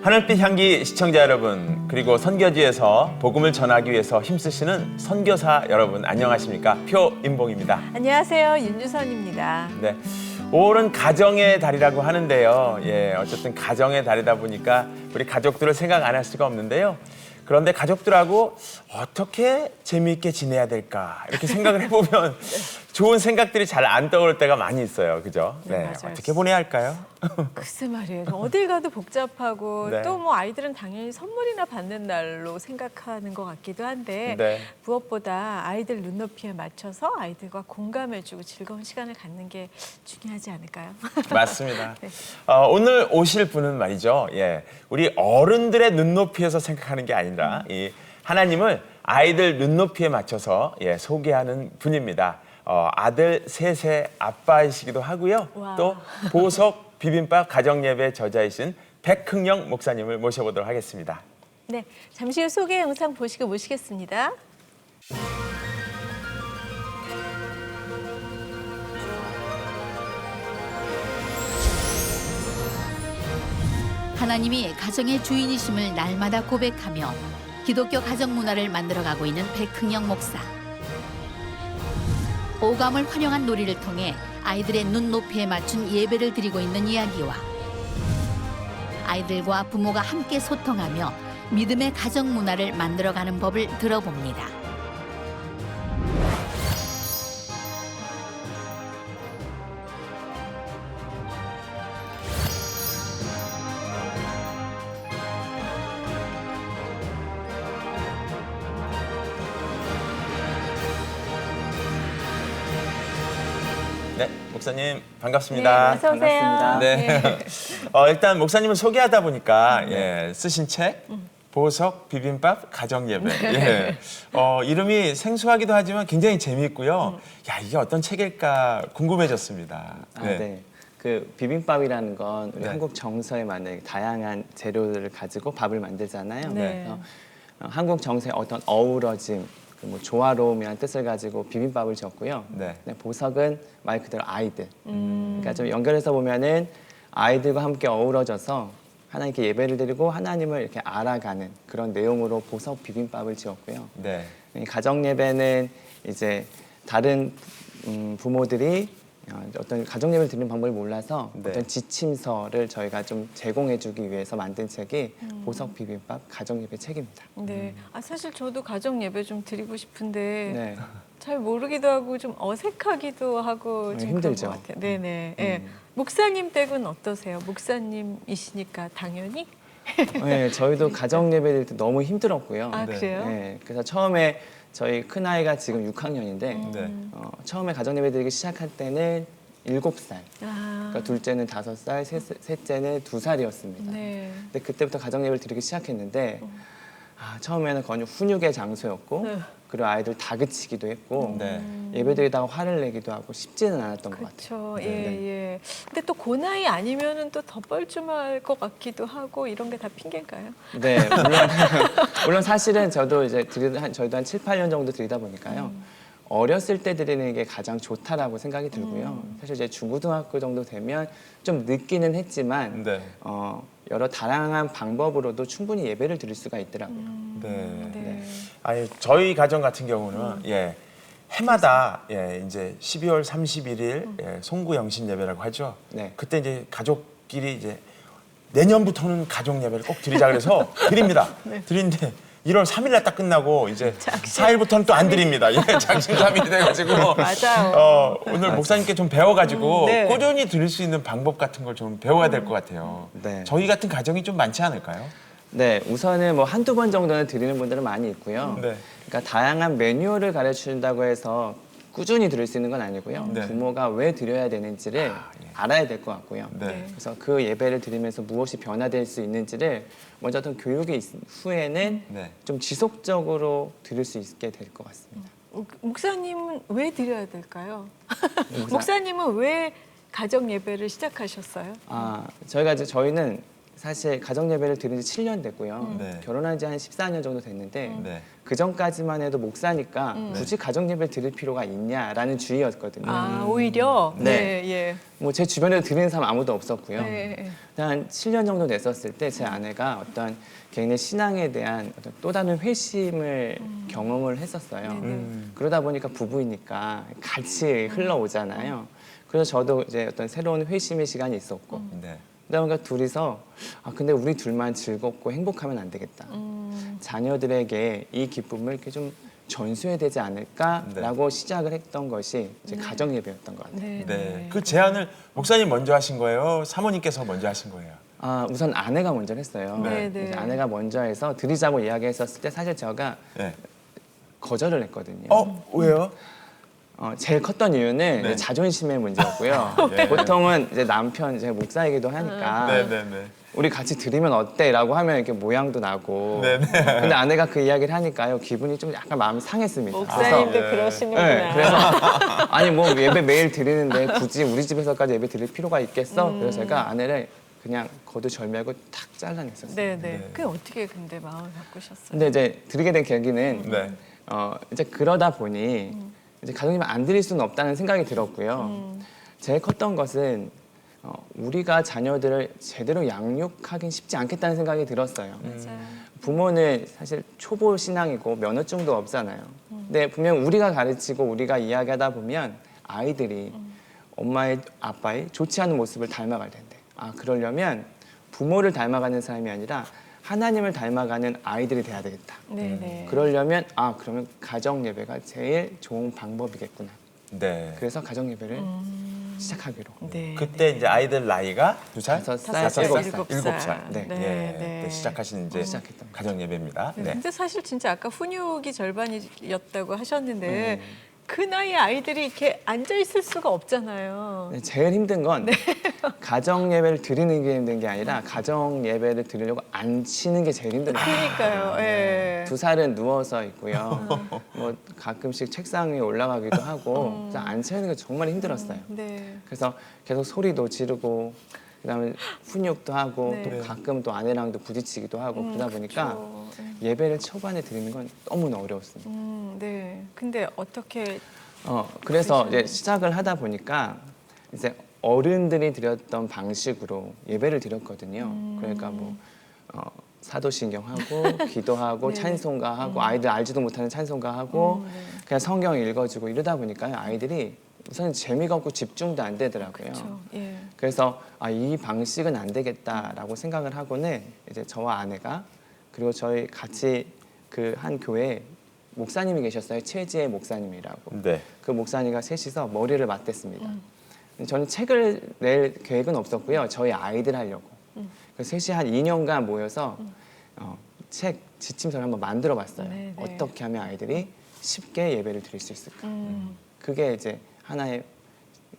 하늘빛 향기 시청자 여러분, 그리고 선교지에서 복음을 전하기 위해서 힘쓰시는 선교사 여러분, 안녕하십니까? 표인봉입니다. 안녕하세요, 윤주선입니다. 네, 5월은 가정의 달이라고 하는데요. 어쨌든 가정의 달이다 보니까 우리 가족들을 생각 안 할 수가 없는데요. 그런데 가족들하고 어떻게 재미있게 지내야 될까 이렇게 생각을 해보면 좋은 생각들이 잘 안 떠오를 때가 많이 있어요. 그죠? 네, 맞아요. 어떻게 보내야 할까요? 글쎄 말이에요. 어딜 가도 복잡하고 네. 또 뭐 아이들은 당연히 선물이나 받는 날로 생각하는 것 같기도 한데 네. 무엇보다 아이들 눈높이에 맞춰서 아이들과 공감해주고 즐거운 시간을 갖는 게 중요하지 않을까요? 맞습니다. 네. 오늘 오실 분은 말이죠. 우리 어른들의 눈높이에서 생각하는 게 아니라 이 하나님을 아이들 눈높이에 맞춰서 소개하는 분입니다. 아들 셋의 아빠이시기도 하고요. 와. 또 보석 비빔밥 가정예배 저자이신 백흥영 목사님을 모셔보도록 하겠습니다. 네, 잠시 후 소개 영상 보시고 모시겠습니다. 하나님이 가정의 주인이심을 날마다 고백하며 기독교 가정 문화를 만들어가고 있는 백흥영 목사. 오감을 활용한 놀이를 통해 아이들의 눈높이에 맞춘 예배를 드리고 있는 이야기와 아이들과 부모가 함께 소통하며 믿음의 가정 문화를 만들어가는 법을 들어봅니다. 네, 목사님 반갑습니다. 네, 어서 오세요. 반갑습니다. 네. 일단 목사님을 소개하다 보니까 쓰신 책 보석 비빔밥 가정 예배. 이름이 생소하기도 하지만 굉장히 재미있고요. 야, 이게 어떤 책일까 궁금해졌습니다. 네. 그 비빔밥이라는 건 우리 네. 한국 정서에 맞는 다양한 재료들을 가지고 밥을 만들잖아요. 네. 그래서 한국 정서의 어떤 어우러짐, 뭐 조화로움이라는 뜻을 가지고 비빔밥을 지었고요. 네. 보석은 말 그대로 아이들. 그러니까 좀 연결해서 보면은 아이들과 함께 어우러져서 하나님께 예배를 드리고 하나님을 이렇게 알아가는 그런 내용으로 보석 비빔밥을 지었고요. 네. 이 가정 예배는 이제 다른 부모들이 어떤 가정 예배를 드리는 방법을 몰라서 네. 어떤 지침서를 저희가 좀 제공해주기 위해서 만든 책이 보석 비빔밥 가정 예배 책입니다. 네, 사실 저도 가정 예배 좀 드리고 싶은데 네. 잘 모르기도 하고 좀 어색하기도 하고 네, 좀 힘들죠. 그런 것 같아요. 네네. 예. 목사님 댁은 어떠세요? 목사님이시니까 당연히. 네, 저희도 가정 예배 드릴 때 너무 힘들었고요. 아, 네. 그래요? 네, 그래서 처음에 저희 큰 아이가 지금 6학년인데 네. 처음에 가정 예배 드리기 시작할 때는 7살. 아, 그러니까 둘째는 5살, 셋째는 2살이었습니다. 네. 근데 그때부터 가정 예배를 드리기 시작했는데 처음에는 거의 훈육의 장소였고 네. 그리고 아이들 다그치기도 했고 네. 예배드리다가 화를 내기도 하고 쉽지는 않았던 것 같아요. 그렇죠. 예, 예. 근데 또 그 나이 아니면은 또 더 뻘쭘할 것 같기도 하고 이런 게 다 핑계인가요? 네, 물론 사실은 저도 이제 저희도 한 7, 8년 정도 드리다 보니까요. 어렸을 때 드리는 게 가장 좋다라고 생각이 들고요. 사실 이제 중고등학교 정도 되면 좀 늦기는 했지만 네. 여러 다양한 방법으로도 충분히 예배를 드릴 수가 있더라고요. 네. 네. 아니, 저희 가정 같은 경우는 해마다 이제 12월 31일 송구 영신 예배라고 하죠. 네. 그때 이제 가족끼리 이제 내년부터는 가족 예배를 꼭 드리자 그래서 드립니다. 드리는데 1월 3일 날 딱 끝나고 이제 4일부터는 또 안 드립니다. 장신 3일이 돼가지고 맞아요. 오늘 목사님께 좀 배워가지고 네. 꾸준히 드릴 수 있는 방법 같은 걸 좀 배워야 될 것 같아요. 네. 저희 같은 가정이 좀 많지 않을까요? 네, 우선은 뭐 한두 번 정도는 드리는 분들은 많이 있고요. 네. 그러니까 다양한 매뉴얼을 가르쳐준다고 해서 꾸준히 드릴 수 있는 건 아니고요. 네. 부모가 왜 드려야 되는지를 알아야 될 것 같고요. 네. 그래서 그 예배를 드리면서 무엇이 변화될 수 있는지를 먼저 어떤 교육이 후에는 네. 좀 지속적으로 드릴 수 있게 될 것 같습니다. 목사님은 왜 드려야 될까요? 목사님은 왜 가정 예배를 시작하셨어요? 저희는 사실 가정 예배를 드린 지 7년 됐고요. 네. 결혼한 지 한 14년 정도 됐는데 네. 그 전까지만 해도 목사니까 굳이 가정 예배를 드릴 필요가 있냐라는 주의였거든요. 아, 오히려? 네. 예. 뭐 제 주변에도 드리는 사람 아무도 없었고요. 네. 한 7년 정도 됐었을 때 제 아내가 어떤 개인의 신앙에 대한 어떤 또 다른 회심을 경험을 했었어요. 그러다 보니까 부부이니까 같이 흘러오잖아요. 그래서 저도 이제 어떤 새로운 회심의 시간이 있었고 네. 그러다 보니까 둘이서 근데 우리 둘만 즐겁고 행복하면 안 되겠다. 자녀들에게 이 기쁨을 이렇게 좀 전수해야 되지 않을까라고 시작을 했던 것이 이제 가정 예배였던 것 같아요. 네. 네. 그 제안을 목사님 먼저 하신 거예요? 사모님께서 먼저 하신 거예요? 우선 아내가 먼저 했어요. 네, 이제 네. 아내가 먼저 해서 드리자고 이야기했었을 때 사실 제가 네. 거절을 했거든요. 왜요? 제일 컸던 이유는 네. 이제 자존심의 문제였고요. 예. 보통은 이제 남편, 제가 목사이기도 하니까 네네네. 우리 같이 드리면 어때?라고 하면 이렇게 모양도 나고. 네네. 근데 아내가 그 이야기를 하니까요, 기분이 좀 약간 마음이 상했습니다. 목사님도 그래서- 그러시는구나. 네, 그래서 아니 뭐 예배 매일 드리는데 굳이 우리 집에서까지 예배 드릴 필요가 있겠어? 그래서 제가 아내를 그냥 거두절미하고 탁 잘라냈었어요. 네. 그게 어떻게 근데 마음을 바꾸셨어요? 근데 이제 드리게 된 계기는 네. 이제 그러다 보니 이제 가정님을 안 드릴 수는 없다는 생각이 들었고요. 제일 컸던 것은 우리가 자녀들을 제대로 양육하긴 쉽지 않겠다는 생각이 들었어요. 맞아요. 부모는 사실 초보 신앙이고 면허증도 없잖아요. 근데 분명 우리가 가르치고 우리가 이야기하다 보면 아이들이 엄마의 아빠의 좋지 않은 모습을 닮아갈 텐데 그러려면 부모를 닮아가는 사람이 아니라 하나님을 닮아가는 아이들이 돼야 되겠다. 네. 그러려면 그러면 가정 예배가 제일 좋은 방법이겠구나. 네. 그래서 가정 예배를 시작하기로. 네. 그때 이제 아이들 나이가 두 살? 5살, 일곱 7살. 살. 일곱 살. 네. 네, 시작하신 이제 시작했던 가정 예배입니다. 네. 네. 근데 사실 진짜 아까 훈육이 절반이었다고 하셨는데 그 나이에 아이들이 이렇게 앉아 있을 수가 없잖아요. 네, 제일 힘든 건 가정 예배를 드리는 게 힘든 게 아니라 가정 예배를 드리려고 앉히는 게 제일 힘든 거예요. 그러니까요. 예. 2살은 누워서 있고요. 뭐 가끔씩 책상 위에 올라가기도 하고 그래서 앉혀있는 게 정말 힘들었어요. 네. 그래서 계속 소리도 지르고 그다음에 훈육도 하고 네. 또 가끔 또 아내랑도 부딪히기도 하고 그러다 보니까 그렇죠. 예배를 초반에 드리는 건 너무나 어려웠습니다. 네. 근데 어떻게 그래서 이제 시작을 하다 보니까 이제 어른들이 드렸던 방식으로 예배를 드렸거든요. 그러니까 뭐 사도신경하고 기도하고 네. 찬송가하고 아이들 알지도 못하는 찬송가하고 네. 그냥 성경 읽어주고 이러다 보니까 아이들이 우선 재미가 없고 집중도 안 되더라고요. 그렇죠. 예. 그래서 이 방식은 안 되겠다라고 생각을 하고는 이제 저와 아내가 그리고 저희 같이 그 한 교회에 목사님이 계셨어요. 최지혜 목사님이라고. 네. 그 목사님과 셋이서 머리를 맞댔습니다. 저는 책을 낼 계획은 없었고요. 저희 아이들 하려고. 그래서 셋이 한 2년간 모여서 책 지침서를 한번 만들어 봤어요. 네. 어떻게 하면 아이들이 쉽게 예배를 드릴 수 있을까. 그게 이제 하나의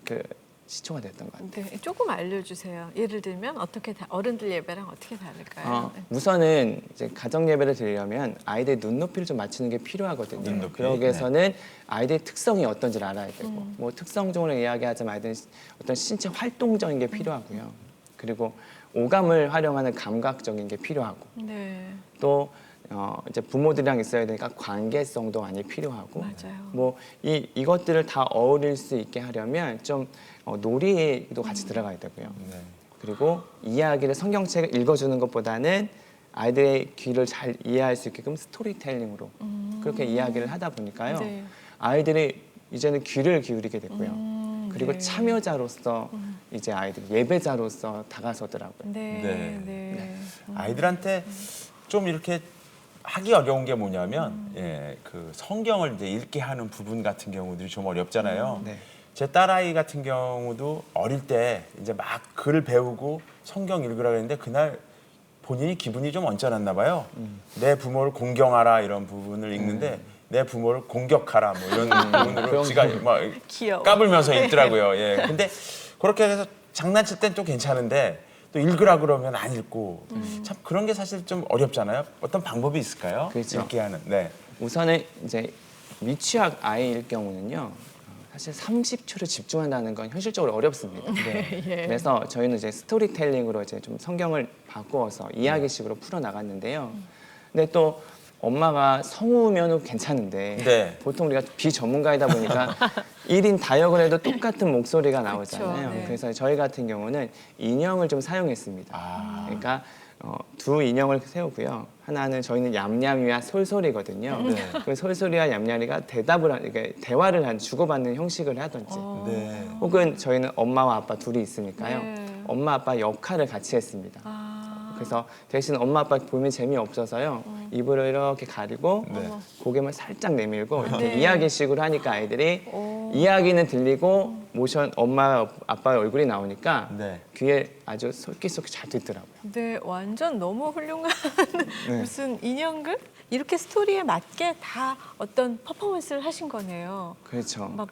그 시초가 됐던 것 같아요. 네. 조금 알려주세요. 예를 들면 어떻게 어른들 예배랑 어떻게 다를까요? 우선은 이제 가정 예배를 드리려면 아이들 눈높이를 좀 맞추는 게 필요하거든요. 눈높이, 그러기 위해서는 아이들의 특성이 어떤지를 알아야 되고 뭐 특성적으로 이야기하자면 아이들은 어떤 신체 활동적인 게 필요하고요. 그리고 오감을 활용하는 감각적인 게 필요하고 네. 또 이제 부모들이랑 있어야 되니까 관계성도 많이 필요하고 맞아요. 뭐 이것들을 다 어울릴 수 있게 하려면 좀 놀이도 같이 들어가야 되고요. 네. 그리고 이야기를 성경책을 읽어주는 것보다는 아이들의 귀를 잘 이해할 수 있게끔 스토리텔링으로 그렇게 이야기를 하다 보니까요. 네. 아이들이 이제는 귀를 기울이게 됐고요. 그리고 네. 참여자로서 이제 아이들이 예배자로서 다가서더라고요. 네. 네. 아이들한테 좀 이렇게 하기 어려운 게 뭐냐면 그 성경을 이제 읽게 하는 부분 같은 경우들이 좀 어렵잖아요. 네. 제 딸아이 같은 경우도 어릴 때 이제 막 글 배우고 성경 읽으라 그랬는데 그날 본인이 기분이 좀 언짢았나 봐요. 내 부모를 공경하라 이런 부분을 읽는데 내 부모를 공격하라 뭐 이런 부분으로 지가 막 귀여워. 까불면서 읽더라고요. 예. 근데 그렇게 해서 장난칠 땐 또 괜찮은데 또 읽으라 그러면 안 읽고 참 그런 게 사실 좀 어렵잖아요. 어떤 방법이 있을까요? 그렇죠. 읽게 하는. 네. 우선은 이제 미취학 아이일 경우는요. 사실 30초를 집중한다는 건 현실적으로 어렵습니다. 예. 그래서 저희는 이제 스토리텔링으로 이제 좀 성경을 바꾸어서 이야기식으로 풀어 나갔는데요. 근데 또 엄마가 성우면 괜찮은데 네. 보통 우리가 비전문가이다 보니까 1인 다역을 해도 똑같은 목소리가 나오잖아요. 그쵸, 네. 그래서 저희 같은 경우는 인형을 좀 사용했습니다. 아. 그러니까 두 인형을 세우고요. 하나는 저희는 얌얌이와 솔솔이거든요. 네. 그 솔솔이와 얌얌이가 그러니까 대화를 주고받는 형식을 하든지 네. 혹은 저희는 엄마와 아빠 둘이 있으니까요. 네. 엄마 아빠 역할을 같이 했습니다. 그래서 대신 엄마 아빠 보면 재미없어서요. 입을 이렇게 가리고 네. 고개만 살짝 내밀고 이렇게 네. 이야기식으로 하니까 아이들이 오. 이야기는 들리고 모션 엄마 아빠의 얼굴이 나오니까 네. 귀에 아주 솔깃솔깃 잘 듣더라고요. 네, 완전 너무 훌륭한 네. 무슨 인형극? 이렇게 스토리에 맞게 다 어떤 퍼포먼스를 하신 거네요. 그렇죠. 막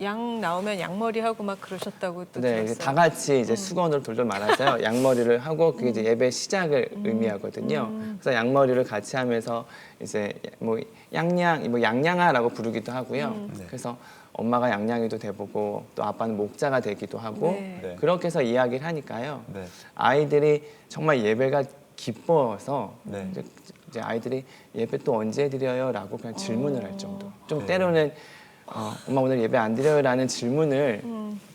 양 나오면 양머리 하고 막 그러셨다고 또 네, 들었어요. 이제 다 같이 이제 수건으로 돌돌 말아서요. 양머리를 하고 그게 이제 예배 시작을 의미하거든요. 그래서 양머리를 같이 하면서 이제 뭐 양양아라고 부르기도 하고요. 네. 그래서 엄마가 양양이도 돼보고 또 아빠는 목자가 되기도 하고 네. 네. 그렇게 해서 이야기를 하니까요. 네. 아이들이 정말 예배가 기뻐서 네. 이제 아이들이 예배 또 언제 드려요?라고 그냥 질문을 할 정도. 좀 때로는 엄마 오늘 예배 안 드려요라는 질문을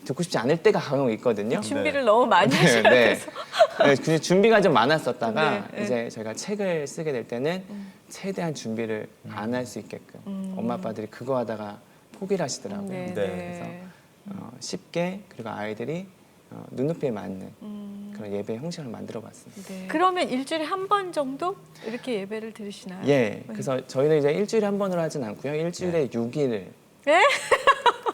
듣고 싶지 않을 때가 간혹 있거든요. 준비를 너무 많이 하셔야 네. 돼서. 네, 그 준비가 좀 많았었다가 네, 네. 이제 저희가 책을 쓰게 될 때는 최대한 준비를 안 할 수 있게끔 엄마 아빠들이 그거 하다가 포기를 하시더라고요. 네, 네. 쉽게 그리고 아이들이 눈높이에 맞는 그런 예배 형식을 만들어 봤습니다. 네. 그러면 일주일에 한 번 정도 이렇게 예배를 들으시나요? 예, 그래서 저희는 이제 일주일에 한 번으로 하진 않고요. 일주일에 6일 네?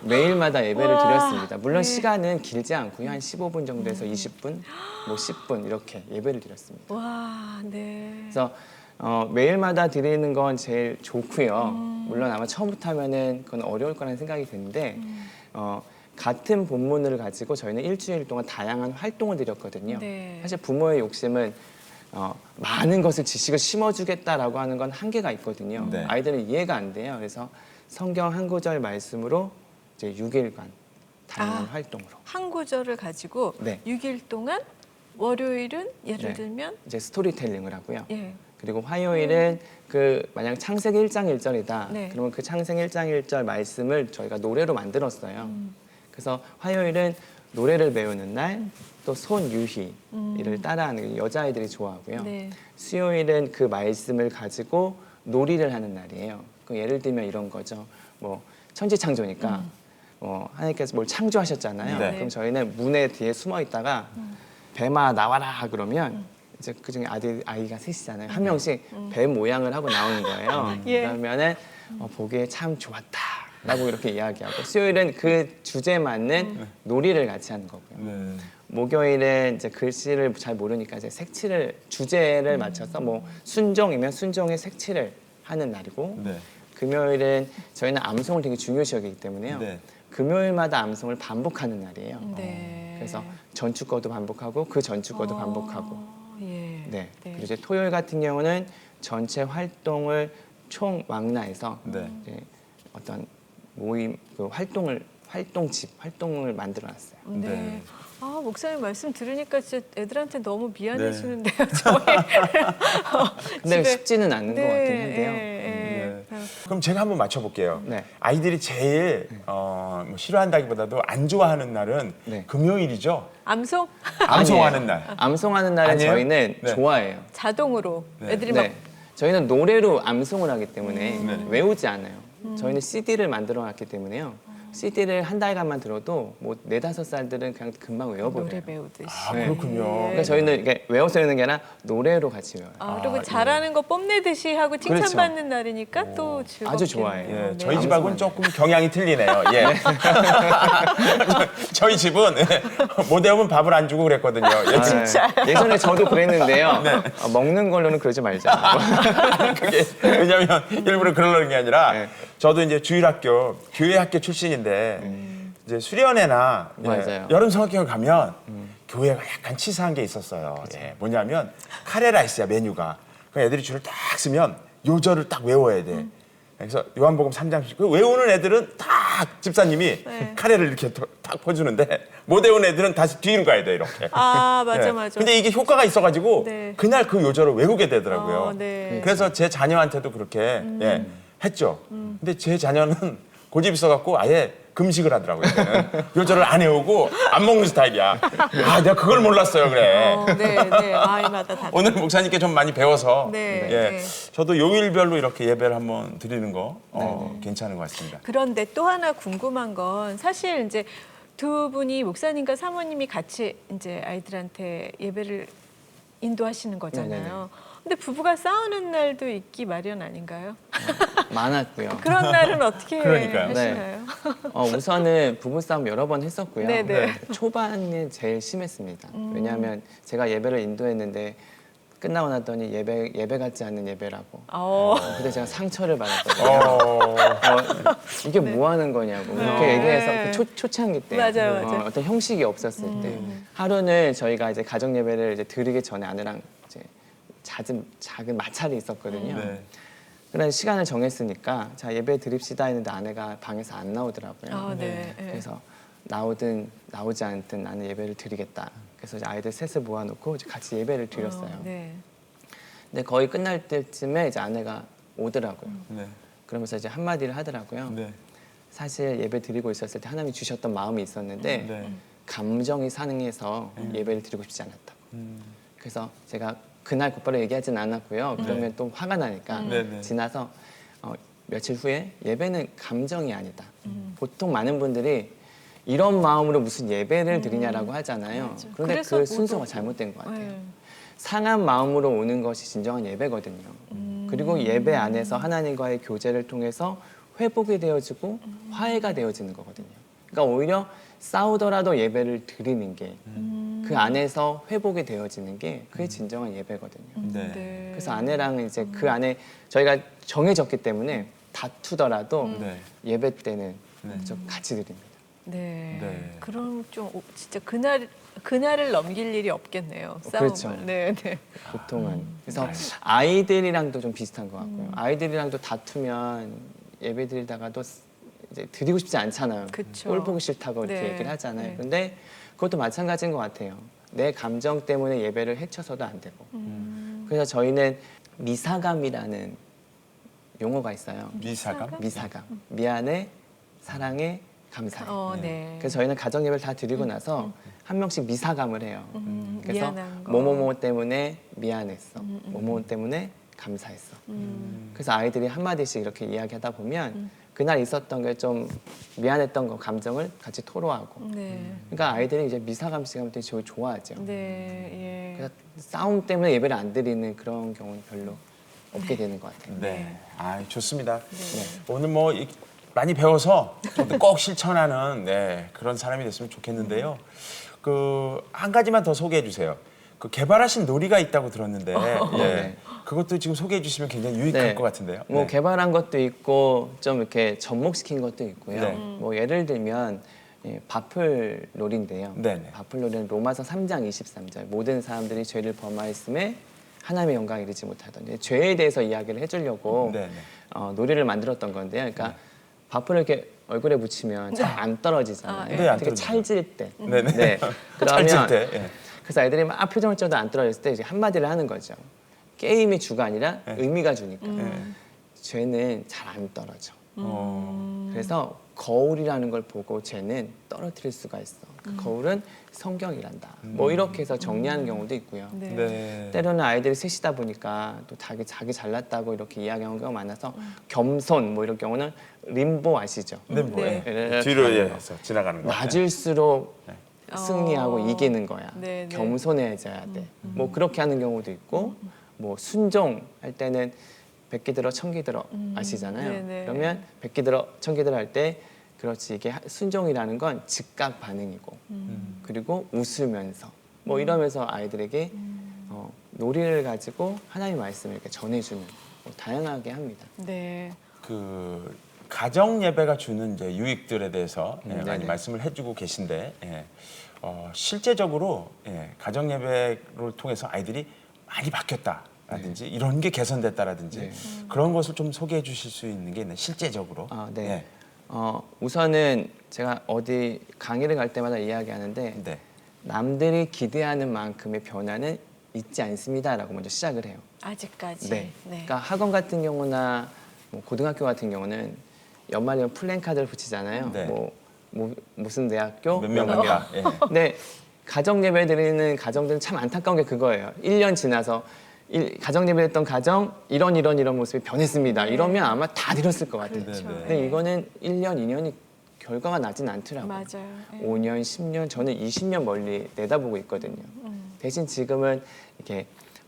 매일마다 예배를 와, 드렸습니다. 물론 네. 시간은 길지 않고요. 한 15분 정도에서 20분, 뭐 10분 이렇게 예배를 드렸습니다. 와, 네. 그래서 매일마다 드리는 건 제일 좋고요. 물론 아마 처음부터 하면은 그건 어려울 거라는 생각이 드는데 같은 본문을 가지고 저희는 일주일 동안 다양한 활동을 드렸거든요. 네. 사실 부모의 욕심은 많은 것을 지식을 심어주겠다라고 하는 건 한계가 있거든요. 네. 아이들은 이해가 안 돼요. 그래서 성경 한 구절 말씀으로 이제 6일간 다양한 활동으로 한 구절을 가지고 네. 6일 동안 월요일은 예를 네. 들면 이제 스토리텔링을 하고요. 예. 그리고 화요일은 그 만약 창세기 1장 1절이다. 네. 그러면 그 창세기 1장 1절 말씀을 저희가 노래로 만들었어요. 그래서 화요일은 노래를 배우는 날, 또 손유희를 따라하는 여자아이들이 좋아하고요. 네. 수요일은 그 말씀을 가지고 놀이를 하는 날이에요. 그 예를 들면 이런 거죠. 뭐 천지창조니까 하나님께서 뭘 창조하셨잖아요. 네. 그럼 저희는 문에 뒤에 숨어 있다가 뱀아 나와라 그러면 이제 그중에 아이가 셋이잖아요. 한 명씩 뱀 모양을 하고 나오는 거예요. 예. 그러면은 보기에 참 좋았다라고 이렇게 이야기하고 수요일은 그 주제에 맞는 놀이를 같이 하는 거고요. 네. 목요일은 이제 글씨를 잘 모르니까 이제 색칠을 주제를 맞춰서 뭐 순종이면 순종의 색칠을 하는 날이고 네. 금요일은 저희는 암송을 되게 중요시 여기기 때문에요. 네. 금요일마다 암송을 반복하는 날이에요. 네. 그래서 전주 거도 반복하고 그 전주 거도 반복하고 예. 네. 그리고 이제 토요일 같은 경우는 전체 활동을 총망라해서 네. 이제 어떤 모임 그 활동을 만들어놨어요. 네. 네. 아, 목사님 말씀 들으니까 진짜 애들한테 너무 네. 미안해지는데요. 저희. 근데 집에- 쉽지는 않은 것 같긴 한데요. 네. 그럼 제가 한번 맞춰볼게요. 네. 아이들이 제일 뭐 싫어한다기보다도 안 좋아하는 날은 네. 금요일이죠. 암송 암송하는 날. 암송하는 날은 아니에요? 저희는 네. 좋아해요. 자동으로 네. 애들이 네. 저희는 노래로 암송을 하기 때문에 네. 외우지 않아요. 저희는 CD를 만들어 놨기 때문에요. CD를 한 달간만 들어도 뭐 4, 5살들은 그냥 금방 막 외워버려요. 노래 배우듯이. 아, 네. 그렇군요. 그러니까 저희는 이게 외워서 외우는 게 아니라 노래로 같이 외워요. 그리고 잘하는 거 뽐내듯이 하고 칭찬받는 그렇죠. 날이니까 또 즐겁게. 아주 좋아해요. 예, 네. 저희 집하고는 조금 경향이 틀리네요. 예. 저희 집은 못 외우면 밥을 안 주고 그랬거든요. 예. 아, 진짜. 예전에 저도 그랬는데요. 먹는 걸로는 그러지 말자. 그게 왜냐면 일부러 그러려는 게 아니라 네. 저도 이제 주일학교 교회 학교 출신인데 이제 수련회나 예, 맞아요. 여름 성학교를 가면 교회가 약간 치사한 게 있었어요. 예, 뭐냐면 카레라이스야 메뉴가. 그 애들이 줄을 딱 쓰면 요절을 딱 외워야 돼. 그래서 요한복음 3장 10. 그 외우는 애들은 다 딱 집사님이 네. 카레를 이렇게 탁 퍼주는데 못 외운 애들은 다시 뒤로 가야 돼 이렇게. 아, 맞아, 예. 맞아. 근데 이게 효과가 있어가지고 네. 그날 그 요절을 외우게 되더라고요. 네. 그래서 제 자녀한테도 그렇게 예, 했죠. 근데 제 자녀는 고집이 있어갖고 아예 금식을 하더라고요. 얘는. 요절을 안 외우고 안 먹는 스타일이야. 아, 내가 그걸 몰랐어요, 그래. 네, 네. 아이마다 다. 오늘 목사님께 좀 많이 배워서 네, 예, 네. 저도 요일별로 이렇게 예배를 한번 드리는 거 괜찮은 것 같습니다. 그런데 또 하나 궁금한 건 사실 이제 두 분이 목사님과 사모님이 같이 이제 아이들한테 예배를 인도하시는 거잖아요. 근데 부부가 싸우는 날도 있기 마련 아닌가요? 많았고요. 그런 날은 어떻게 그러니까요. 하시나요? 우선은 부부싸움 여러 번 했었고요. 네네. 초반에 제일 심했습니다. 왜냐하면 제가 예배를 인도했는데 끝나고 났더니 예배 같지 않는 예배라고. 근데 제가 상처를 받았거든요. 이게 뭐 하는 거냐고 이렇게 얘기해서 그 초창기 때 맞아요, 맞아요. 어떤 형식이 없었을 때 하루는 저희가 이제 가정 예배를 이제 드리기 전에 아내랑 이제 작은 마찰이 있었거든요. 네. 그런 시간을 정했으니까 자 예배 드립시다 했는데 아내가 방에서 안 나오더라고요. 네. 그래서 나오든 나오지 않든 나는 예배를 드리겠다. 그래서 이제 아이들 셋을 모아놓고 이제 같이 예배를 드렸어요. 네. 근데 거의 끝날 때쯤에 이제 아내가 오더라고요. 네. 그러면서 이제 한마디를 하더라고요. 네. 사실 예배 드리고 있었을 때 하나님이 주셨던 마음이 있었는데 네. 감정이 상해서 예배를 드리고 싶지 않았다고. 그래서 제가 그날 곧바로 얘기하진 않았고요. 그러면 또 화가 나니까 네네. 지나서 며칠 후에 예배는 감정이 아니다. 보통 많은 분들이 이런 마음으로 무슨 예배를 드리냐라고 하잖아요. 맞아. 그런데 그래서 그 순서가 못 잘못된 것 같아요. 네. 상한 마음으로 오는 것이 진정한 예배거든요. 그리고 예배 안에서 하나님과의 교제를 통해서 회복이 되어지고 화해가 되어지는 거거든요. 그러니까 오히려 싸우더라도 예배를 드리는 게 그 안에서 회복이 되어지는 게 그게 진정한 예배거든요. 네. 네. 그래서 아내랑 이제 그 안에 저희가 정해졌기 때문에 다투더라도 네. 예배 때는 네. 좀 같이 드립니다. 네. 네. 그럼 좀 진짜 그날을 넘길 일이 없겠네요. 싸움을. 그렇죠. 네, 네. 보통은. 그래서 아이들이랑도 좀 비슷한 것 같고요. 아이들이랑도 다투면 예배 드리다가도 이제 드리고 싶지 않잖아요. 그쵸. 꼴 보기 싫다고 이렇게 네. 얘기를 하잖아요. 네. 근데 그것도 마찬가지인 것 같아요. 내 감정 때문에 예배를 해쳐서도 안 되고. 그래서 저희는 미사감이라는 용어가 있어요. 미사감? 미사감. 미안해, 사랑해, 감사해. 네. 그래서 저희는 가정 예배를 다 드리고 나서 한 명씩 미사감을 해요. 그래서 미안한 거. 뭐뭐뭐 때문에 미안했어. 뭐뭐 때문에 감사했어. 그래서 아이들이 한마디씩 이렇게 이야기하다 보면 그날 있었던 게 좀 미안했던 거 감정을 같이 토로하고. 네. 그러니까 아이들이 이제 미사감 시간 때 제일 좋아하죠. 네. 예. 그래서 싸움 때문에 예배를 안 드리는 그런 경우는 별로 없게 되는 것 같아요. 네. 아, 좋습니다. 네. 오늘 뭐 많이 배워서 저도 꼭 실천하는 그런 사람이 됐으면 좋겠는데요. 그 한 가지만 더 소개해 주세요. 그 개발하신 놀이가 있다고 들었는데 네. 그것도 지금 소개해 주시면 굉장히 유익할 것 같은데요. 뭐 네. 개발한 것도 있고 좀 이렇게 접목시킨 것도 있고요. 네. 뭐 예를 들면 바풀 놀인데요. 네네. 바풀 놀이는 로마서 3장 23절 모든 사람들이 죄를 범하였음에 하나님의 영광을 이루지 못하던 죄에 대해서 이야기를 해주려고 네네. 놀이를 만들었던 건데요. 그러니까 바풀을 이렇게 얼굴에 묻히면 잘 안 떨어지잖아요. 네. 네, 안 되게 떨어지죠. 찰질 때. 네네. 네. 찰질 그러면 때. 예. 그래서 아이들이 막 표정을 쪄도 안 떨어졌을 때 이제 한마디를 하는 거죠. 게임이 주가 아니라 네. 의미가 주니까. 네. 죄는 잘 안 떨어져. 그래서 거울이라는 걸 보고 죄는 떨어뜨릴 수가 있어. 그 거울은 성경이란다. 뭐 이렇게 해서 정리하는 경우도 있고요. 네. 네. 때로는 아이들이 셋이다 보니까 또 자기 잘났다고 이렇게 이야기하는 경우가 많아서 겸손 뭐 이런 경우는 림보 아시죠? 네, 뭐 네. 예. 뒤로 해서 지나가는 거. 낮을수록 승리하고 이기는 거야. 네, 네. 겸손해져야 돼. 뭐 그렇게 하는 경우도 있고, 뭐 순종할 때는 백기 들어 천기 들어 아시잖아요. 네, 네. 그러면 백기 들어 천기 들어 할 때 그렇지 이게 순종이라는 건 즉각 반응이고, 그리고 웃으면서 뭐 이러면서 아이들에게 놀이를 가지고 하나님의 말씀을 이렇게 전해주는 뭐 다양하게 합니다. 네. 그 가정 예배가 주는 이제 유익들에 대해서 많이 네네. 말씀을 해주고 계신데 실제적으로 가정 예배를 통해서 아이들이 많이 바뀌었다라든지 이런 게 개선됐다라든지 네. 그런 것을 좀 소개해 주실 수 있는 게 있나요? 실제적으로. 네. 우선은 제가 어디 강의를 갈 때마다 이야기하는데 네. 남들이 기대하는 만큼의 변화는 있지 않습니다라고 먼저 시작을 해요. 아직까지. 네. 그러니까 학원 같은 경우나 뭐 고등학교 같은 경우는 연말이면 플랜카드를 붙이잖아요. 네. 무슨 대학교 몇 명입니다. 예. 근데 가정 예배 드리는 가정들은 참 안타까운 게 그거예요. 1년 지나서 가정 예배했던 가정 이런 모습이 변했습니다. 이러면 아마 다 드렸을 것 같아요. 그렇죠. 네, 네. 근데 이거는 1년, 2년이 결과가 나진 않더라고요. 맞아요. 예. 5년, 10년, 저는 20년 멀리 내다보고 있거든요. 대신 지금은 이렇게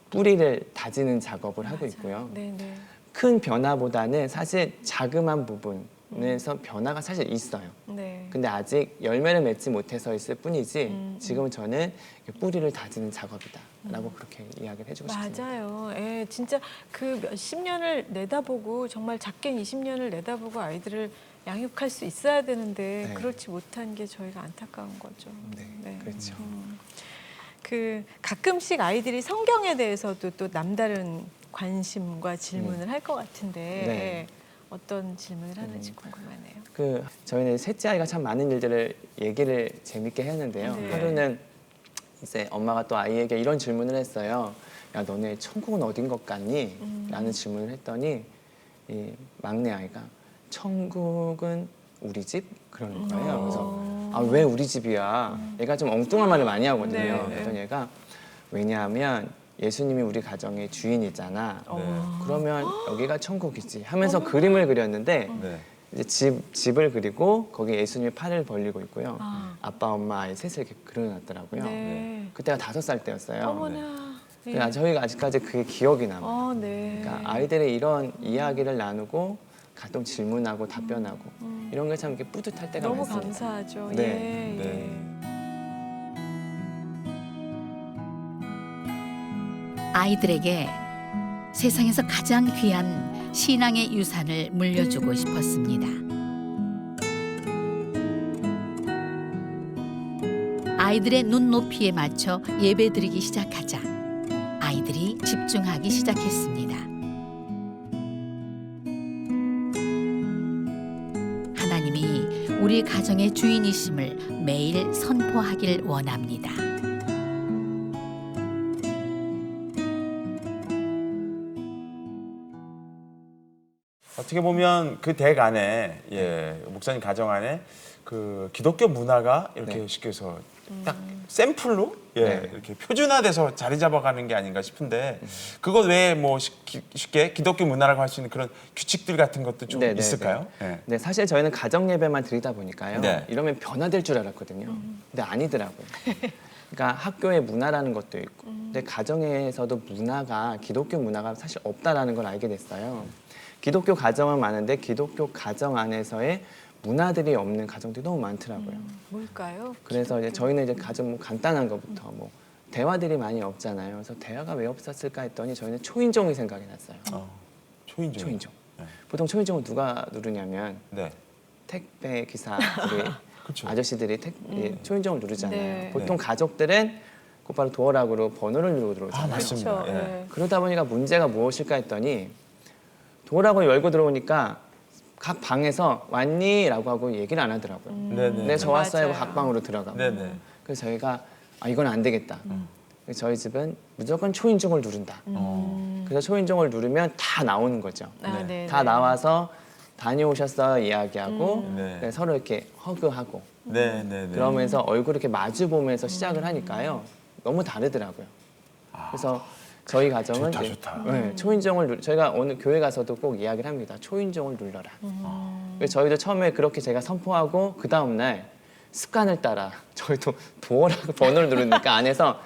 뿌리를 다지는 작업을 하고 있고요. 네네. 큰 변화보다는 사실 자그마한 부분에서 변화가 사실 있어요. 네. 근데 아직 열매를 맺지 못해서 있을 뿐이지 지금은 저는 뿌리를 다지는 작업이다라고 그렇게 이야기를 해주고 싶습니다. 맞아요. 예, 진짜 그 몇십 년을 내다보고 정말 작게는 20년을 내다보고 아이들을 양육할 수 있어야 되는데 네. 그렇지 못한 게 저희가 안타까운 거죠. 네, 그렇죠. 그 가끔씩 아이들이 성경에 대해서도 또 남다른 관심과 질문을 할 것 같은데 네. 어떤 질문을 하는지 궁금하네요. 저희는 셋째 아이가 참 많은 일들을 얘기를 재밌게 했는데요. 네. 하루는 이제 엄마가 또 아이에게 이런 질문을 했어요. 야, 너네 천국은 어딘 것 같니? 라는 질문을 했더니 이 막내 아이가 천국은 우리 집? 그러는 거예요. 그래서 아, 왜 우리 집이야? 얘가 좀 엉뚱한 말을 많이 하거든요. 네. 그랬더니 얘가 왜냐하면 예수님이 우리 가정의 주인이잖아. 그러면 여기가 천국이지 하면서 그림을 그렸는데 네. 이제 집을 그리고 거기에 예수님이 팔을 벌리고 있고요. 아. 아빠, 엄마, 아이 셋을 이렇게 그려놨더라고요. 네. 그때가 5살 때였어요. 어머나. 네. 그러니까 저희가 아직까지 그게 기억이 남아요. 네. 그러니까 아이들의 이런 이야기를 나누고 가끔 질문하고 답변하고 이런 게 참 이렇게 뿌듯할 때가 너무 많습니다. 감사하죠. 네. 예, 네. 아이들에게 세상에서 가장 귀한 신앙의 유산을 물려주고 싶었습니다. 아이들의 눈높이에 맞춰 예배드리기 시작하자 아이들이 집중하기 시작했습니다. 하나님이 우리 가정의 주인이심을 매일 선포하길 원합니다. 어떻게 보면 그 댁 안에, 목사님 가정 안에 그 기독교 문화가 이렇게 네. 쉽게 해서 딱 샘플로 네. 이렇게 표준화돼서 자리 잡아가는 게 아닌가 싶은데 그것 외에 뭐 쉽게 기독교 문화라고 할 수 있는 그런 규칙들 같은 것도 좀 네, 네, 있을까요? 네. 네, 사실 저희는 가정 예배만 드리다 보니까요. 네. 이러면 변화될 줄 알았거든요. 근데 아니더라고요. 그러니까 학교의 문화라는 것도 있고, 근데 가정에서도 문화가 기독교 문화가 사실 없다라는 걸 알게 됐어요. 기독교 가정은 많은데 기독교 가정 안에서의 문화들이 없는 가정들이 너무 많더라고요. 뭘까요? 그래서 이제 저희는 이제 가장 뭐 간단한 것부터 뭐 대화들이 많이 없잖아요. 그래서 대화가 왜 없었을까 했더니 저희는 초인종이 생각이 났어요. 초인종. 초인종. 네. 보통 초인종을 누가 누르냐면 네. 택배 기사들이 그렇죠. 아저씨들이 초인종을 누르잖아요. 네. 보통 가족들은 곧바로 도어락으로 번호를 누르고 들어오잖아요. 맞습니다. 그렇죠. 예. 예. 그러다 보니까 문제가 무엇일까 했더니 도어락을 열고 들어오니까 각 방에서 왔니? 라고 하고 얘기를 안 하더라고요. 네네. 네, 저 왔어요 하고 맞아요. 각 방으로 들어가고. 네네. 그래서 저희가 이건 안 되겠다. 그래서 저희 집은 무조건 초인종을 누른다. 그래서 초인종을 누르면 다 나오는 거죠. 아, 네. 다 나와서 다녀오셨어요 이야기하고 네. 네, 서로 이렇게 허그하고 네네네. 그러면서 얼굴 이렇게 마주 보면서 시작을 하니까요. 너무 다르더라고요. 그래서 저희 가정은 좋다, 이제, 좋다. 네, 초인종을 저희가 오늘 교회 가서도 꼭 이야기를 합니다. 초인종을 눌러라. 그래서 저희도 처음에 그렇게 제가 선포하고 그 다음 날 습관을 따라 저희도 도어락 번호를 누르니까 안에서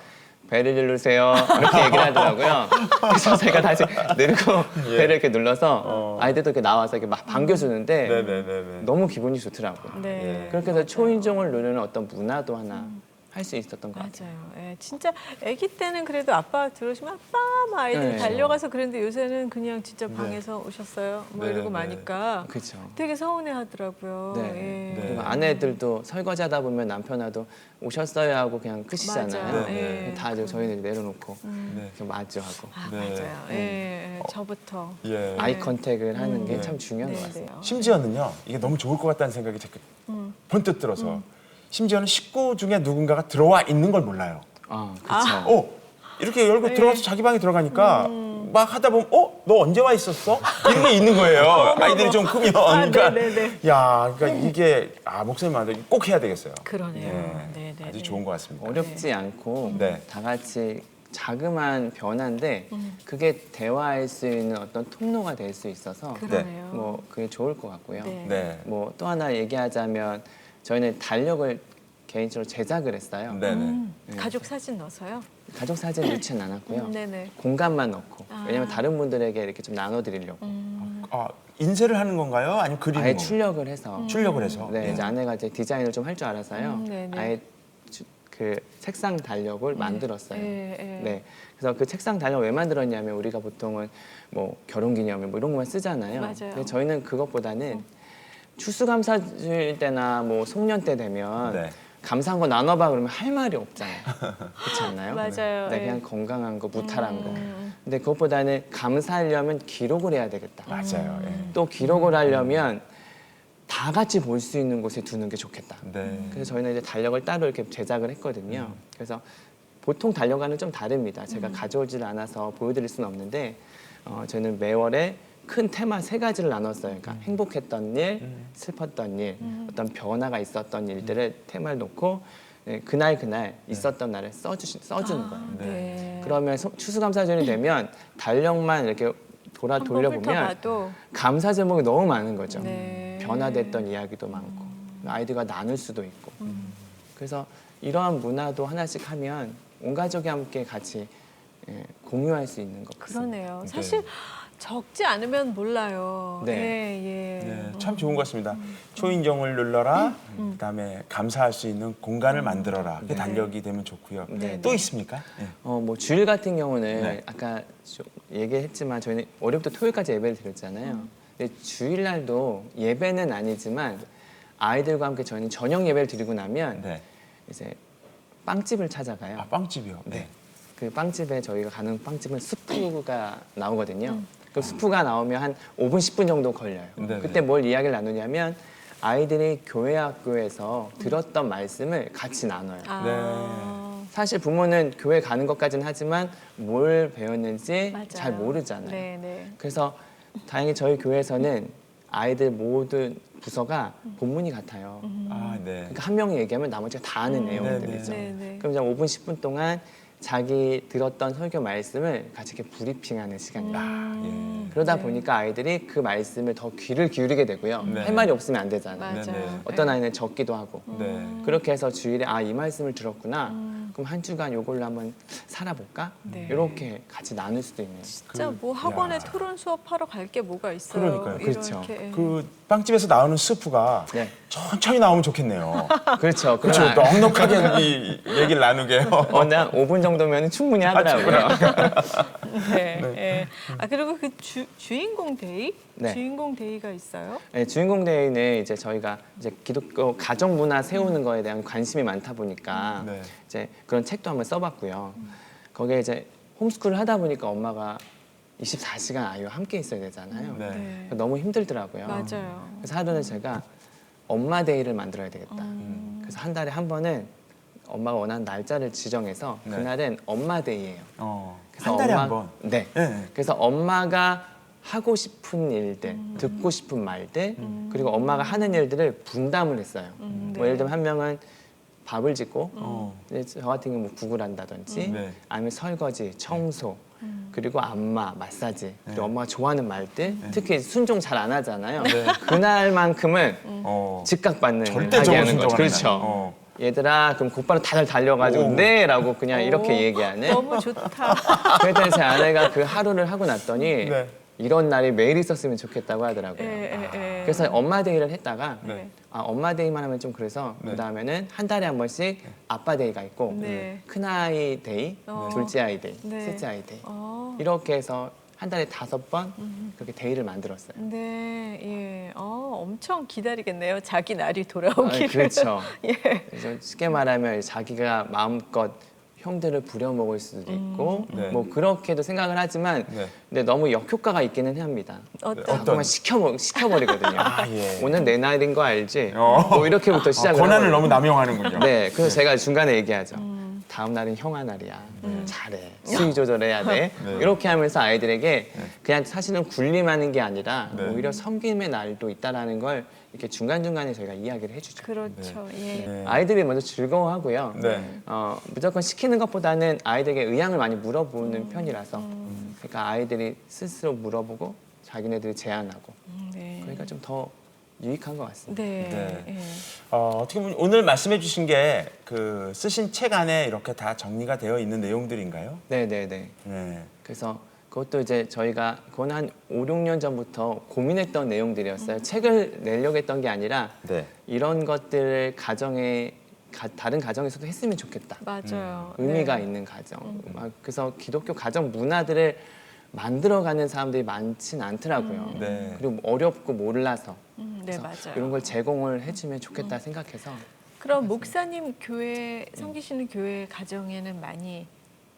배를 누르세요 이렇게 얘기를 하더라고요. 그래서 제가 다시 누르고 배를 이렇게 눌러서 아이들도 이렇게 나와서 이렇게 막 반겨주는데 네네네네. 너무 기분이 좋더라고요. 네. 그렇게 해서 초인종을 누르는 어떤 문화도 하나 할 수 있었던 것 같아요. 맞아요. 예, 진짜 아기 때는 그래도 아빠 들어오시면 아빠 막 아이들이 네. 달려가서 그랬는데 요새는 그냥 진짜 네. 방에서 오셨어요. 뭐 네, 이러고 네. 마니까 그렇죠. 되게 서운해하더라고요. 네. 예. 그리고 아내들도 설거지하다 보면 남편하고 오셨어요 하고 그냥 끝이잖아요. 맞아요. 네, 예. 다 이제 저희는 내려놓고 네. 이렇게 마주하고 아, 네. 맞아요. 예, 예. 저부터. 예. 아이 컨택을 하는 게 네. 참 중요한 것 네, 같습니다. 네. 심지어는요, 이게 너무 좋을 것 같다는 생각이 자꾸 번뜩 들어서 심지어는 식구 중에 누군가가 들어와 있는 걸 몰라요. 그렇죠. 이렇게 열고 네. 들어가서 자기 방에 들어가니까 막 하다 보면 너 언제 와 있었어? 이런 게 있는 거예요. 아이들이 좀 크면. 그러니까 네네네. 야, 그러니까 이게 목사님한테 꼭 해야 되겠어요. 그러네요. 예, 네, 네, 아주 네. 좋은 것 같습니다. 어렵지 않고 네. 다 같이 자그마한 변화인데 그게 대화할 수 있는 어떤 통로가 될 수 있어서 그러네요. 뭐 그게 좋을 것 같고요. 네. 네. 뭐 또 하나 얘기하자면 저희는 달력을 개인적으로 제작을 했어요. 네네. 가족 사진 넣어서요? 가족 사진 넣지는 않았고요. 네네. 공간만 넣고 아. 왜냐면 다른 분들에게 이렇게 좀 나눠드리려고 인쇄를 하는 건가요? 아니면 그리는 아예 건가요? 출력을 해서 출력을 해서. 네, 예. 이제 아내가 이제 디자인을 좀 할 줄 알아서요. 네네. 아예 그 책상 달력을 만들었어요. 예, 예. 네. 그래서 그 책상 달력 왜 만들었냐면 우리가 보통은 뭐 결혼기념일 뭐 이런 것만 쓰잖아요. 맞아요. 근데 저희는 그것보다는 추수감사절 때나 뭐 송년 때 되면 네. 감사한 거 나눠봐 그러면 할 말이 없잖아요. 그렇지 않나요? 맞아요. 네, 예. 그냥 건강한 거, 무탈한 거. 근데 그것보다는 감사하려면 기록을 해야 되겠다. 맞아요. 예. 또 기록을 하려면 다 같이 볼 수 있는 곳에 두는 게 좋겠다. 네. 그래서 저희는 이제 달력을 따로 이렇게 제작을 했거든요. 그래서 보통 달력과는 좀 다릅니다. 제가 가져오질 않아서 보여드릴 수는 없는데 저희는 매월에 큰 테마 3가지를 나눴어요. 그러니까 행복했던 일, 슬펐던 일, 어떤 변화가 있었던 일들을 테마를 놓고 그날 있었던 날을 써주는 거예요. 네. 그러면 추수감사절이 되면 달력만 이렇게 한번 돌려보면 훑어봐도 감사 제목이 너무 많은 거죠. 네. 변화됐던 이야기도 많고 아이들과 나눌 수도 있고 그래서 이러한 문화도 하나씩 하면 온 가족이 함께 같이 공유할 수 있는 것 같습니다. 그러네요. 사실 적지 않으면 몰라요. 네. 예, 예. 네, 참 좋은 것 같습니다. 초인종을 눌러라. 그다음에 감사할 수 있는 공간을 만들어라. 그게 달력이 되면 좋고요. 네, 또 네. 있습니까? 네. 뭐 주일 같은 경우는 네. 아까 좀 얘기했지만 저희는 월요일부터 토요일까지 예배를 드렸잖아요. 근데 주일날도 예배는 아니지만 아이들과 함께 저희는 저녁 예배를 드리고 나면 네. 이제 빵집을 찾아가요. 빵집이요. 네. 그 빵집에 저희가 가는 빵집은 스프가 나오거든요. 그 스프가 나오면 한 5분, 10분 정도 걸려요. 네네. 그때 뭘 이야기를 나누냐면 아이들이 교회 학교에서 들었던 말씀을 같이 나눠요. 아. 사실 부모는 교회 가는 것까지는 하지만 뭘 배웠는지 맞아요. 잘 모르잖아요. 네, 네. 그래서 다행히 저희 교회에서는 아이들 모든 부서가 본문이 같아요. 네. 그러니까 한 명이 얘기하면 나머지가 다 아는 내용들이죠. 네, 네. 그럼 이제 5분, 10분 동안 자기 들었던 설교 말씀을 같이 이렇게 브리핑하는 시간이에요. 예. 그러다 네. 보니까 아이들이 그 말씀을 더 귀를 기울이게 되고요. 네. 할 말이 없으면 안 되잖아요. 맞아요. 네. 어떤 아이는 적기도 하고. 네. 그렇게 해서 주일에 이 말씀을 들었구나. 그럼 한 주간 요걸로 한번 살아볼까? 네. 이렇게 같이 나눌 수도 있는. 진짜 뭐 학원에 야. 토론 수업하러 갈 게 뭐가 있어요. 그러니까요. 그렇죠. 이렇게. 그 빵집에서 나오는 스프가 네. 천천히 나오면 좋겠네요. 그렇죠. 그렇죠. 그러나 넉넉하게 이 얘기를 나누게요. 근데 한 5분 정도면 충분히 하더라고요. 네. 네. 그리고 그 주인공 데이? 네. 주인공 데이가 있어요? 네, 주인공 데이는 이제 저희가 이제 기독교 가정 문화 세우는 거에 대한 관심이 많다 보니까 네. 이제 그런 책도 한번 써봤고요. 거기에 이제 홈스쿨을 하다 보니까 엄마가 24시간 아이와 함께 있어야 되잖아요. 네. 네. 너무 힘들더라고요. 맞아요. 그래서 하루는 제가 엄마 데이를 만들어야 되겠다. 그래서 한 달에 한 번은 엄마가 원하는 날짜를 지정해서 네. 그날은 엄마 데이예요. 그래서 한 달에 한 번. 네. 네. 그래서 엄마가 하고 싶은 일들, 듣고 싶은 말들, 그리고 엄마가 하는 일들을 분담을 했어요. 뭐 예를 들면 한 명은 밥을 짓고, 이제 저 같은 경우 뭐 국을 한다든지, 네. 아니면 설거지, 청소, 그리고 안마, 마사지, 그리고 네. 엄마가 좋아하는 말들, 특히 순종 잘 안 하잖아요. 네. 그날만큼은 음. 즉각받는 절대적으로 하게 하는 거죠. 순종을 그렇죠. 한다. 얘들아, 그럼 곧바로 다들 달려가지고 오. 네라고 그냥 이렇게 오, 얘기하는. 너무 좋다. 그랬더니 제 아내가 그 하루를 하고 났더니 네. 이런 날이 매일 있었으면 좋겠다고 하더라고요. 예, 예, 예. 그래서 엄마데이를 했다가 네. 아, 엄마데이만 하면 좀 그래서 네. 그다음에는 한 달에 한 번씩 아빠데이가 있고 네. 큰아이 데이, 어. 둘째 아이 데이, 네. 셋째 아이 데이 이렇게 이렇게 해서 한 달에 5번 그렇게 데이를 만들었어요. 네, 예. 엄청 기다리겠네요. 자기 날이 돌아오기를. 그렇죠. 예. 그래서 쉽게 말하면 자기가 마음껏 형들을 부려먹을 수도 있고 네. 뭐 그렇게도 생각을 하지만 네. 근데 너무 역효과가 있기는 합니다. 어떤 자꾸만 시켜버리거든요. 아, 예. 오늘 내 날인 거 알지? 어. 뭐 이렇게부터 시작을 권한을 하거든요. 너무 남용하는군요. 네, 그래서 제가 중간에 얘기하죠. 다음 날은 형아 날이야. 잘해. 수위 조절해야 돼. 네. 이렇게 하면서 아이들에게 그냥 사실은 군림하는 게 아니라 네. 오히려 섬김의 날도 있다라는 걸 이렇게 중간중간에 저희가 이야기를 해주죠. 그렇죠. 예. 네. 아이들이 먼저 즐거워하고요. 네. 무조건 시키는 것보다는 아이들에게 의향을 많이 물어보는 편이라서 그러니까 아이들이 스스로 물어보고 자기네들이 제안하고 네. 그러니까 좀 더 유익한 것 같습니다. 네. 네. 예. 어떻게 보면 오늘 말씀해 주신 게 그 쓰신 책 안에 이렇게 다 정리가 되어 있는 내용들인가요? 네네네. 네. 그래서 그것도 이제 저희가 그건 한 5, 6년 전부터 고민했던 내용들이었어요. 책을 내려고 했던 게 아니라 네. 이런 것들을 다른 가정에서도 했으면 좋겠다. 맞아요. 의미가 네. 있는 가정. 그래서 기독교 가정 문화들을 만들어가는 사람들이 많진 않더라고요. 네. 그리고 어렵고 몰라서 네, 그래서 맞아요. 이런 걸 제공을 해주면 좋겠다 생각해서 그럼 목사님 교회 섬기시는 교회 가정에는 많이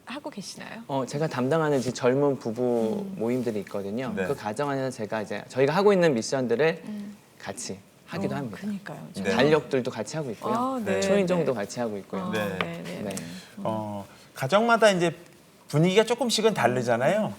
하고 계시나요? 제가 담당하는 이제 젊은 부부 모임들이 있거든요. 네. 그 가정 안에서 제가 이제 저희가 하고 있는 미션들을 같이 하기도 합니다. 그러니까요. 네. 달력들도 같이 하고 있고요. 아, 네, 초인종도 네. 같이 하고 있고요. 네. 네, 네. 네. 가정마다 이제 분위기가 조금씩은 다르잖아요.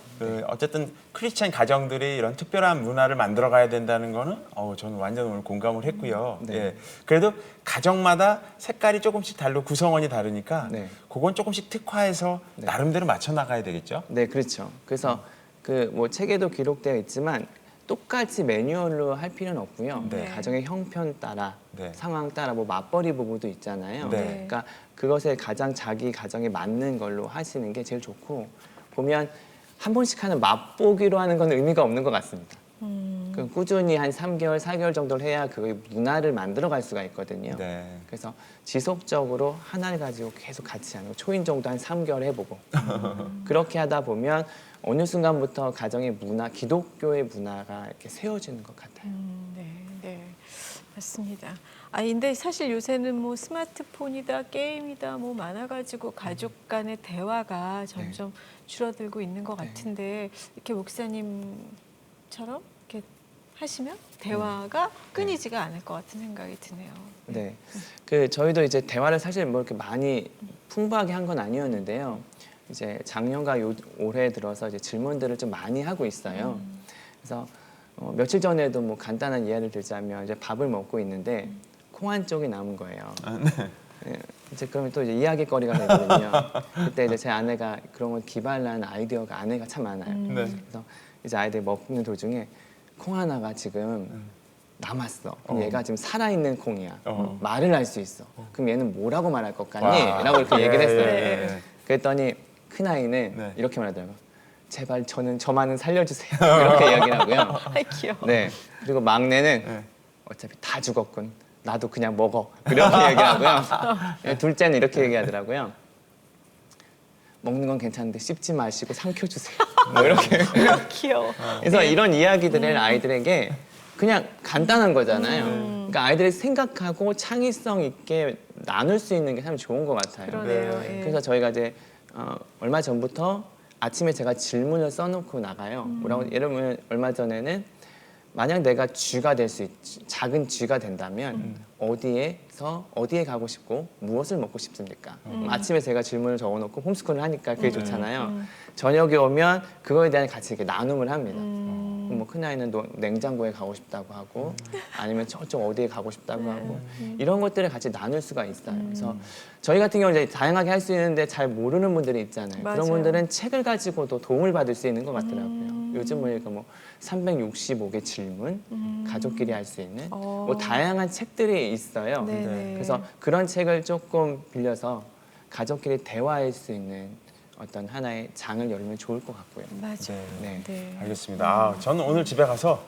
어쨌든 크리스찬 가정들이 이런 특별한 문화를 만들어 가야 된다는 거는 저는 완전 오늘 공감을 했고요. 네. 예. 그래도 가정마다 색깔이 조금씩 다르고 구성원이 다르니까 네. 그건 조금씩 특화해서 네. 나름대로 맞춰 나가야 되겠죠. 네, 그렇죠. 그래서 그 뭐 책에도 기록되어 있지만 똑같이 매뉴얼로 할 필요는 없고요. 네. 가정의 형편 따라, 네. 상황 따라 뭐 맞벌이 부부도 있잖아요. 네. 그러니까 그것에 가장 자기 가정에 맞는 걸로 하시는 게 제일 좋고 보면 한 번씩 하는 맛보기로 하는 건 의미가 없는 것 같습니다. 그 꾸준히 한 3개월, 4개월 정도를 해야 그 문화를 만들어 갈 수가 있거든요. 네. 그래서 지속적으로 하나를 가지고 계속 같이 하는 거. 초인종도 한 3개월 해보고 그렇게 하다 보면 어느 순간부터 가정의 문화, 기독교의 문화가 이렇게 세워지는 것 같아요. 네, 네, 맞습니다. 근데 사실 요새는 뭐 스마트폰이다, 게임이다, 뭐 많아가지고 가족 간의 대화가 점점 줄어들고 있는 것 같은데 이렇게 목사님처럼 이렇게 하시면 대화가 끊이지가 않을 것 같은 생각이 드네요. 네, 그 저희도 이제 대화를 사실 뭐 이렇게 많이 풍부하게 한 건 아니었는데요. 이제 작년과 올해 들어서 이제 질문들을 좀 많이 하고 있어요. 그래서 며칠 전에도 뭐 간단한 예를 들자면 이제 밥을 먹고 있는데 콩 한 쪽이 남은 거예요. 네, 이제 그러면 또 이제 이야기거리가 되거든요. 그때 이제 제 아내가 그런 걸 기발한 아이디어가 아내가 참 많아요. 네. 그래서 이제 아이들이 먹는 도중에 콩 하나가 지금 남았어. 그럼 얘가 지금 살아있는 콩이야. 말을 할 수 있어. 그럼 얘는 뭐라고 말할 것 같니? 와. 라고 이렇게 얘기를 했어요. 예. 그랬더니 큰아이는 네. 이렇게 말하더라고요. 제발 저만은 살려주세요. 이렇게 이야기를 하고요. 아이 귀여워. 네. 그리고 막내는 네. 어차피 다 죽었군. 나도 그냥 먹어. 이렇게 얘기를 하고요. 네, 둘째는 이렇게 얘기하더라고요. 먹는 건 괜찮은데 씹지 마시고 삼켜주세요. 뭐 이렇게. 귀여워. 그래서 이런 이야기들을 아이들에게 그냥 간단한 거잖아요. 그러니까 아이들이 생각하고 창의성 있게 나눌 수 있는 게 참 좋은 것 같아요. 그러네요. 네. 예. 그래서 저희가 이제 얼마 전부터 아침에 제가 질문을 써놓고 나가요. 뭐라고 예를 들면 얼마 전에는 만약 내가 쥐가 될 수 작은 쥐가 된다면 어디에 가고 싶고 무엇을 먹고 싶습니까? 아침에 제가 질문을 적어놓고 홈스쿨을 하니까 그게 좋잖아요. 저녁에 오면 그거에 대한 같이 이렇게 나눔을 합니다. 뭐 큰아이는 냉장고에 가고 싶다고 하고 아니면 저쪽 어디에 가고 싶다고 하고 이런 것들을 같이 나눌 수가 있어요. 그래서 저희 같은 경우는 이제 다양하게 할 수 있는데 잘 모르는 분들이 있잖아요. 맞아요. 그런 분들은 책을 가지고도 도움을 받을 수 있는 것 같더라고요. 요즘 보니까 뭐 365개 질문, 가족끼리 할 수 있는 뭐 다양한 책들이 있어요. 네네. 그래서 그런 책을 조금 빌려서 가족끼리 대화할 수 있는 어떤 하나의 장을 열면 좋을 것 같고요. 맞아요. 네. 네. 알겠습니다. 저는 오늘 집에 가서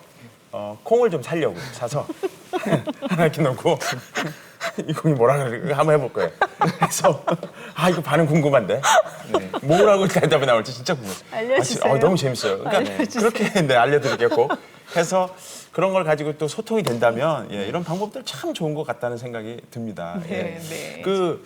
콩을 좀 사려고 사서 하나 이렇게 넣고 이 콩이 뭐라 그래 한번 해볼 거예요. 그래서 이거 반응 궁금한데 뭐라고 대답이 나올지 진짜 궁금해요. 알려주세요. 너무 재밌어요. 그러니까 알려주세요. 그렇게 알려드릴게요 꼭. 해서 그런 걸 가지고 또 소통이 된다면 이런 방법들 참 좋은 것 같다는 생각이 듭니다. 네, 네. 그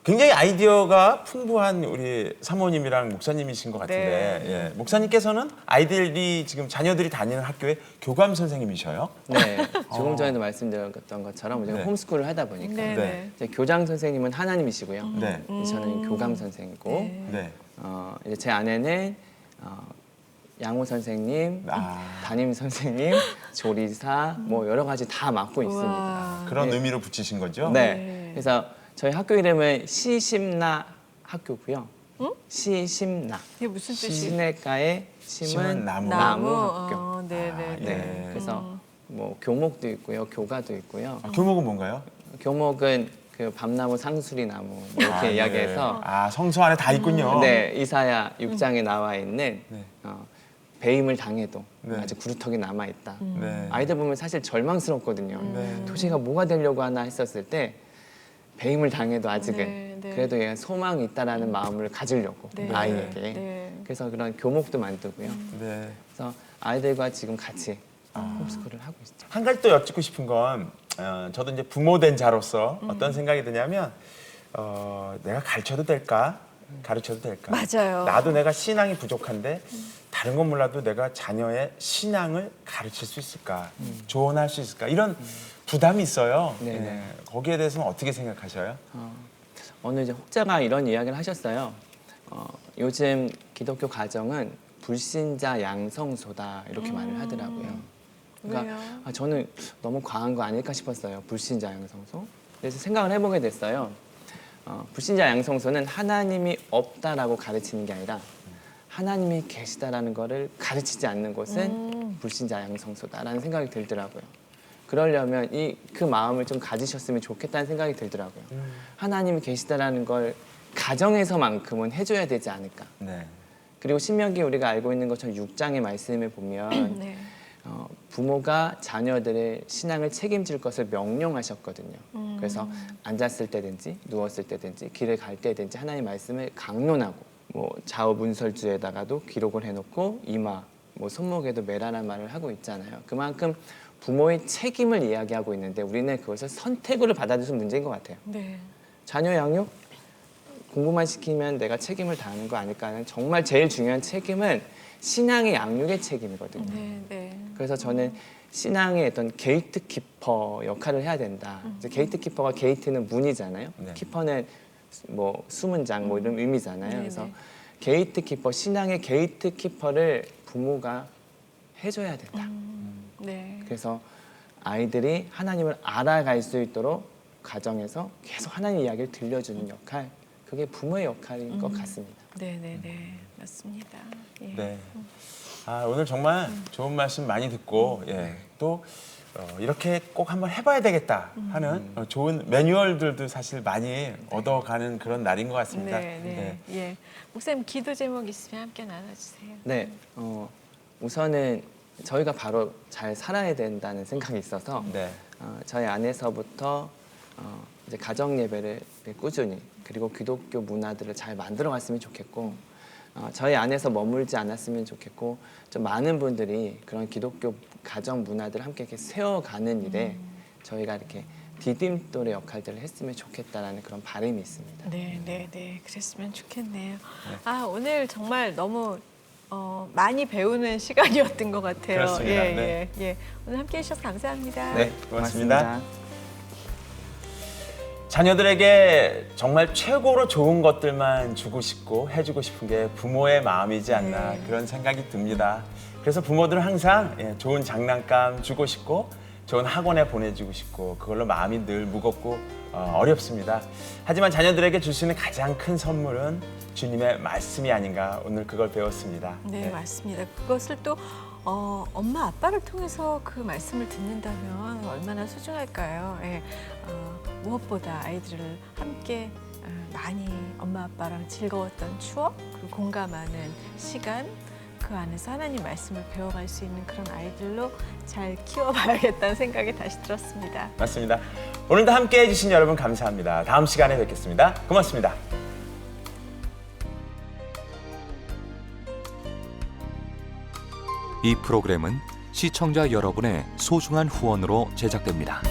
굉장히 아이디어가 풍부한 우리 사모님이랑 목사님이신 것 같은데 네. 목사님께서는 아이들이 지금 자녀들이 다니는 학교의 교감 선생님이셔요? 네, 조금 전에도 말씀드렸던 것처럼 제가 네. 홈스쿨을 하다 보니까 네, 네. 이제 교장 선생님은 하나님이시고요. 네. 저는 교감 선생이고 네. 이제 제 아내는 양호 선생님, 아. 담임 선생님, 조리사 뭐 여러 가지 다 맡고 있습니다. 와. 그런 네. 의미로 붙이신 거죠? 네. 네. 그래서 저희 학교 이름은 시심나 학교고요. 시심나. 이게 무슨 뜻이에요? 시내가의 심은 심은 나무. 나무 학교. 네, 네, 예. 네. 그래서 뭐 교목도 있고요, 교가도 있고요. 교목은 뭔가요? 교목은 그 밤나무, 상수리 나무 뭐 이렇게 네. 이야기해서 성서 안에 다 있군요. 네, 이사야 6장에 나와 있는 네. 배임을 당해도 네. 아직 구루턱이 남아 있다. 네. 아이들 보면 사실 절망스럽거든요. 네. 도시가 뭐가 되려고 하나 했었을 때 배임을 당해도 아직은 네, 네. 그래도 얘가 소망이 있다라는 마음을 가지려고 네. 아이에게. 네. 그래서 그런 교목도 만들고요. 네. 그래서 아이들과 지금 같이 홈스쿨을 하고 있죠. 한 가지 또 여쭙고 싶은 건 저도 이제 부모된 자로서 어떤 생각이 드냐면 내가 가르쳐도 될까? 가르쳐도 될까? 맞아요. 나도 내가 신앙이 부족한데 다른 건 몰라도 내가 자녀의 신앙을 가르칠 수 있을까? 조언할 수 있을까? 이런 부담이 있어요. 네네. 네. 거기에 대해서는 어떻게 생각하셔요? 어느 이제 혹자가 이런 이야기를 하셨어요. 요즘 기독교 가정은 불신자 양성소다 이렇게 말을 하더라고요. 그러니까 왜요? 저는 너무 과한 거 아닐까 싶었어요. 불신자 양성소. 그래서 생각을 해보게 됐어요. 불신자 양성소는 하나님이 없다라고 가르치는 게 아니라 하나님이 계시다라는 거를 가르치지 않는 곳은 불신자 양성소다라는 생각이 들더라고요. 그러려면 그 마음을 좀 가지셨으면 좋겠다는 생각이 들더라고요. 하나님이 계시다라는 걸 가정에서만큼은 해줘야 되지 않을까. 네. 그리고 신명기 우리가 알고 있는 것처럼 6장의 말씀에 보면 네. 부모가 자녀들의 신앙을 책임질 것을 명령하셨거든요. 그래서 앉았을 때든지 누웠을 때든지 길을 갈 때든지 하나님의 말씀을 강론하고 뭐 좌우 문설주에다가도 기록을 해놓고 이마, 뭐 손목에도 매라는 말을 하고 있잖아요. 그만큼 부모의 책임을 이야기하고 있는데 우리는 그것을 선택으로 받아들여서 문제인 것 같아요. 네. 자녀 양육 공부만 시키면 내가 책임을 다하는 거 아닐까 하는 정말 제일 중요한 책임은 신앙의 양육의 책임이거든요. 네, 네. 그래서 저는 신앙의 어떤 게이트 키퍼 역할을 해야 된다. 이제 게이트 키퍼가 게이트는 문이잖아요. 네. 키퍼는 뭐 숨은 장 뭐 이런 의미잖아요. 네, 그래서 네. 게이트 키퍼 신앙의 게이트 키퍼를 부모가 해줘야 된다. 네. 그래서 아이들이 하나님을 알아갈 수 있도록 가정에서 계속 하나님 이야기를 들려주는 역할, 그게 부모의 역할인 것 같습니다. 네, 네, 네. 맞습니다. 예. 네. 오늘 정말 좋은 말씀 많이 듣고 또 이렇게 꼭 한번 해봐야 되겠다 하는 좋은 매뉴얼들도 사실 많이 얻어가는 그런 날인 것 같습니다. 네, 네. 예. 목사님 기도 제목 있으면 함께 나눠주세요. 네, 우선은 저희가 바로 잘 살아야 된다는 생각이 있어서 네. 저희 안에서부터 이제 가정 예배를 꾸준히 그리고 기독교 문화들을 잘 만들어 갔으면 좋겠고 저희 안에서 머물지 않았으면 좋겠고 좀 많은 분들이 그런 기독교 가정 문화들을 함께 이렇게 세워가는 일에 저희가 이렇게 디딤돌의 역할들을 했으면 좋겠다라는 그런 바람이 있습니다. 네, 네, 네. 그랬으면 좋겠네요. 오늘 정말 너무 많이 배우는 시간이었던 것 같아요. 그렇습니다. 예, 네. 예, 예. 오늘 함께 해주셔서 감사합니다. 네, 고맙습니다. 자녀들에게 정말 최고로 좋은 것들만 주고 싶고 해주고 싶은 게 부모의 마음이지 않나 그런 생각이 듭니다. 그래서 부모들은 항상 좋은 장난감 주고 싶고 좋은 학원에 보내주고 싶고 그걸로 마음이 늘 무겁고 어렵습니다. 하지만 자녀들에게 줄 수 있는 가장 큰 선물은 주님의 말씀이 아닌가 오늘 그걸 배웠습니다. 네, 맞습니다. 그것을 또 엄마 아빠를 통해서 그 말씀을 듣는다면 얼마나 소중할까요? 예. 무엇보다 아이들을 함께 많이 엄마 아빠랑 즐거웠던 추억 그리고 공감하는 시간 그 안에서 하나님 말씀을 배워갈 수 있는 그런 아이들로 잘 키워봐야겠다는 생각이 다시 들었습니다. 맞습니다. 오늘도 함께해 주신 여러분 감사합니다. 다음 시간에 뵙겠습니다. 고맙습니다. 이 프로그램은 시청자 여러분의 소중한 후원으로 제작됩니다.